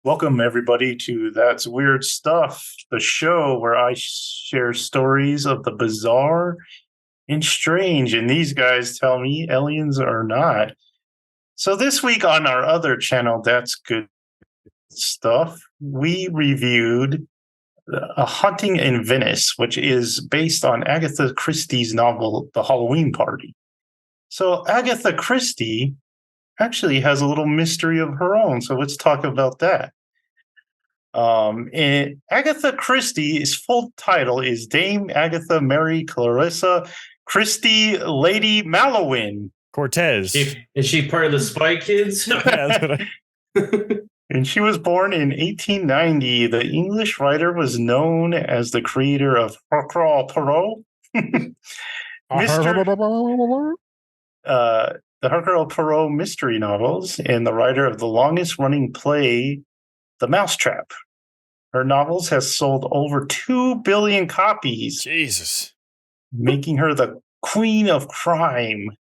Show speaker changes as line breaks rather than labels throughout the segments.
Welcome, everybody, to That's Weird Stuff, the show where I share stories of the bizarre and strange, and these guys tell me aliens are not. So, this week on our other channel, That's Good Stuff, we reviewed A Haunting in Venice, which is based on Agatha Christie's novel, The Halloween Party. So, Agatha Christie actually has a little mystery of her own, so let's talk about that. And Agatha Christie's full title is Dame Agatha Mary Clarissa Christie Lady Malowin.
Cortez.
Is she part of the Spy Kids?
And she was born in 1890. The English writer was known as the creator of Hercule Poirot. The Hercule Poirot mystery novels, and the writer of the longest running play, The Mousetrap. Her novels have sold over 2 billion copies.
Jesus.
Making her the queen of crime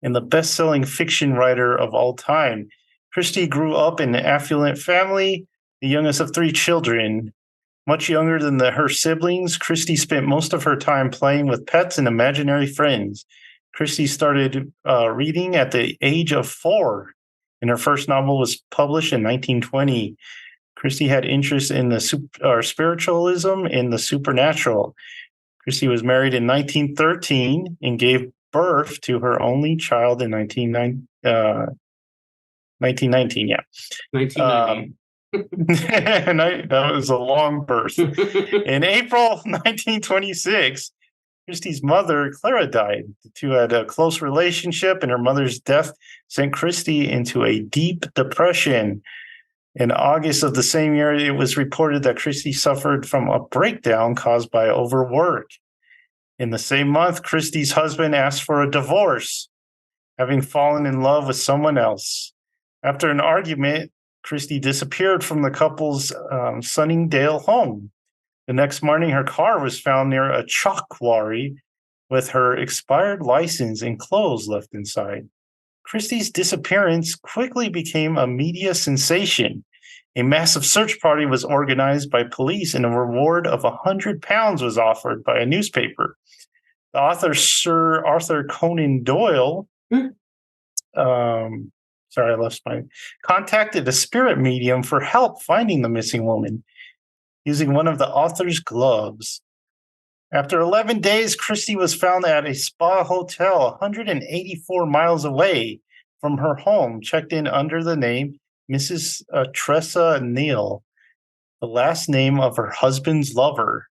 and the best-selling fiction writer of all time. Christie grew up in an affluent family, the youngest of 3 children. Much younger than her siblings, Christie spent most of her time playing with pets and imaginary friends. Christie started reading at the age of 4, and her first novel was published in 1920. Christie had interest in the spiritualism and the supernatural. Christie was married in 1913 and gave birth to her only child in 1919. Yeah.
1990.
And that was a long birth. In April 1926, Christie's mother, Clara, died. The two had a close relationship, and her mother's death sent Christie into a deep depression. In August of the same year, it was reported that Christie suffered from a breakdown caused by overwork. In the same month, Christie's husband asked for a divorce, having fallen in love with someone else. After an argument, Christie disappeared from the couple's Sunningdale home. The next morning, her car was found near a chalk quarry with her expired license and clothes left inside. Christie's disappearance quickly became a media sensation. A massive search party was organized by police, and a reward of £100 was offered by a newspaper. The author, Sir Arthur Conan Doyle, contacted a spirit medium for help finding the missing woman using one of the author's gloves. After 11 days, Christie was found at a spa hotel 184 miles away from her home, checked in under the name Mrs. Tressa Neal, the last name of her husband's lover.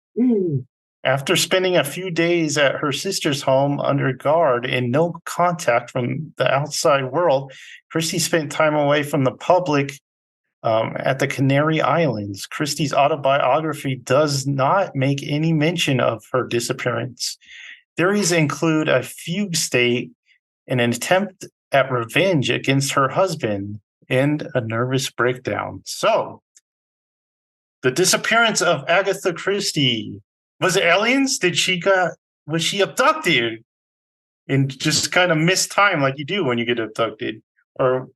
After spending a few days at her sister's home under guard and no contact from the outside world, Christie spent time away from the public at the Canary Islands. Christie's autobiography does not make any mention of her disappearance. Theories include a fugue state, and an attempt at revenge against her husband, and a nervous breakdown. So, the disappearance of Agatha Christie. Was it aliens? Was she abducted and just kind of missed time like you do when you get abducted? Or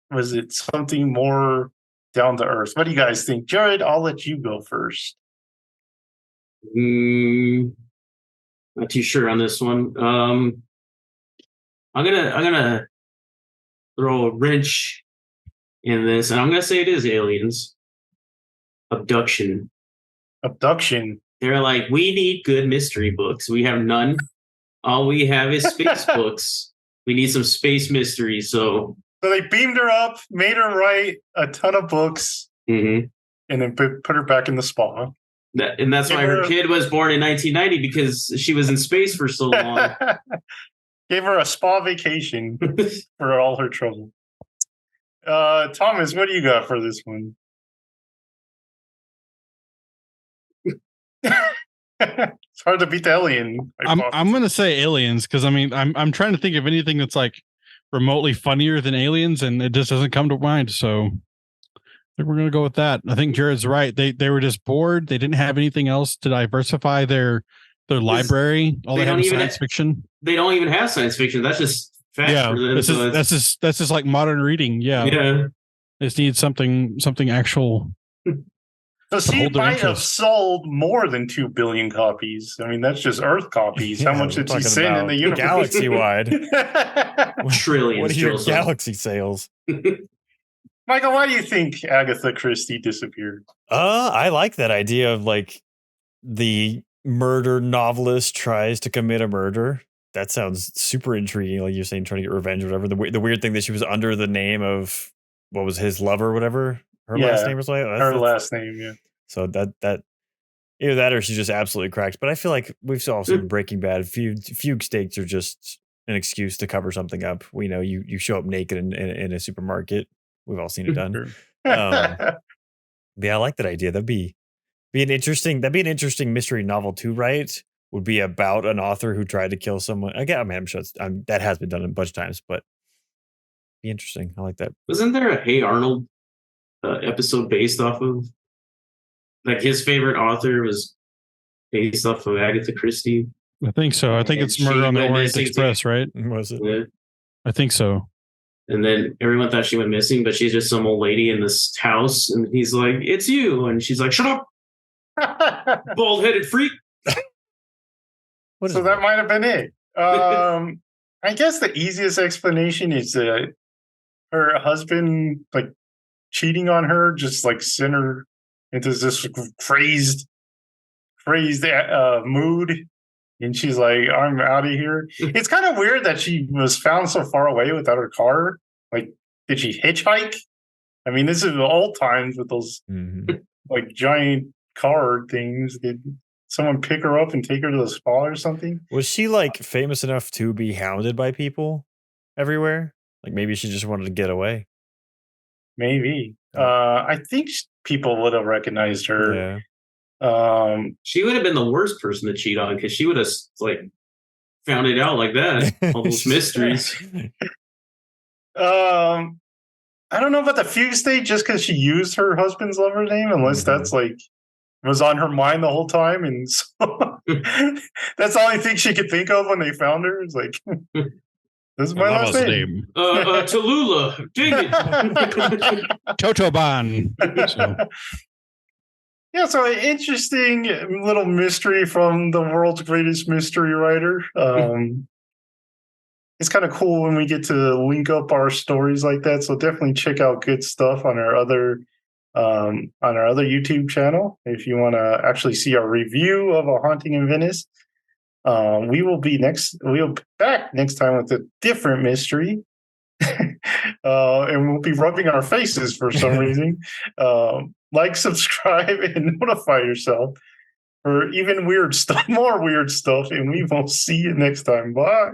was it something more down to earth? What do you guys think? Jared, I'll let you go first.
Not too sure on this one. I'm gonna throw a wrench in this, and I'm gonna say it is aliens. Abduction. They're like, we need good mystery books. We have none. All we have is space books. We need some space mysteries. So
they beamed her up, made her write a ton of books, and then put her back in the spa.
And that's why her kid was born in 1990, because she was in space for so long.
Gave her a spa vacation for all her trouble. Thomas, what do you got for this one? It's hard to beat the alien.
I'm gonna say aliens, because I mean I'm trying to think of anything that's like remotely funnier than aliens, and it just doesn't come to mind. So I think we're gonna go with that. I think Jared's right. They were just bored. They didn't have anything else to diversify their library. All they have is science fiction.
They don't even have science fiction. That's just fact for them.
That's just like modern reading. Yeah. Just need something actual.
So she
hold their
might have
interest.
sold more than 2 billion copies. I mean, that's just Earth copies. How much
we're
did she
talking
send in
about
the universe?
galaxy wide.
Trillions.
What are your
Trillions.
galaxy sales?
Michael, why do you think Agatha Christie disappeared?
I like that idea of like the murder novelist tries to commit a murder. That sounds super intriguing. Like you're saying, trying to get revenge or whatever. The weird thing that she was under the name of what was his lover or whatever. Her last name or something.
Her last name, yeah.
So that either that or she just absolutely cracked. But I feel like we've all seen Breaking Bad. Fugue steaks are just an excuse to cover something up. We know you show up naked in a supermarket. We've all seen it done. Yeah, I like that idea. That'd be an interesting mystery novel to write. Would be about an author who tried to kill someone. Again, I mean, I'm sure that has been done a bunch of times, but be interesting. I like that.
Wasn't there a Hey Arnold episode based off of, like, his favorite author was based off of Agatha Christie?
I think so. I think
And
it's Murder on the
went
Orient
missing
Express, right?
Was it?
Yeah.
I think so.
And then everyone thought she went missing, but she's just some old lady in this house, and he's like, "It's you," and she's like, "Shut up, bald-headed freak."
So that might have been it. I guess the easiest explanation is her husband, like, cheating on her, just like sent her into this crazed mood, and she's like, "I'm out of here." It's kind of weird that she was found so far away without her car. Like, did she hitchhike? I mean, this is the old times with those like giant car things. Did someone pick her up and take her to the spa or something?
Was she like famous enough to be hounded by people everywhere? Like maybe she just wanted to get away.
Maybe. I think people would have recognized her.
Yeah.
She would have been the worst person to cheat on because she would have like found it out like that. All those mysteries.
I don't know about the fugue state just because she used her husband's lover name, unless that's like was on her mind the whole time, and so that's the only thing she could think of when they found her. It's like, this is my last name.
Tallulah. Dang it.
Totoban. So.
Yeah, so an interesting little mystery from the world's greatest mystery writer. It's kind of cool when we get to link up our stories like that. So definitely check out good stuff on our other YouTube channel if you want to actually see our review of A Haunting in Venice. We'll be back next time with a different mystery. And we'll be rubbing our faces for some reason. Like, subscribe, and notify yourself for even more weird stuff. And we will see you next time. Bye.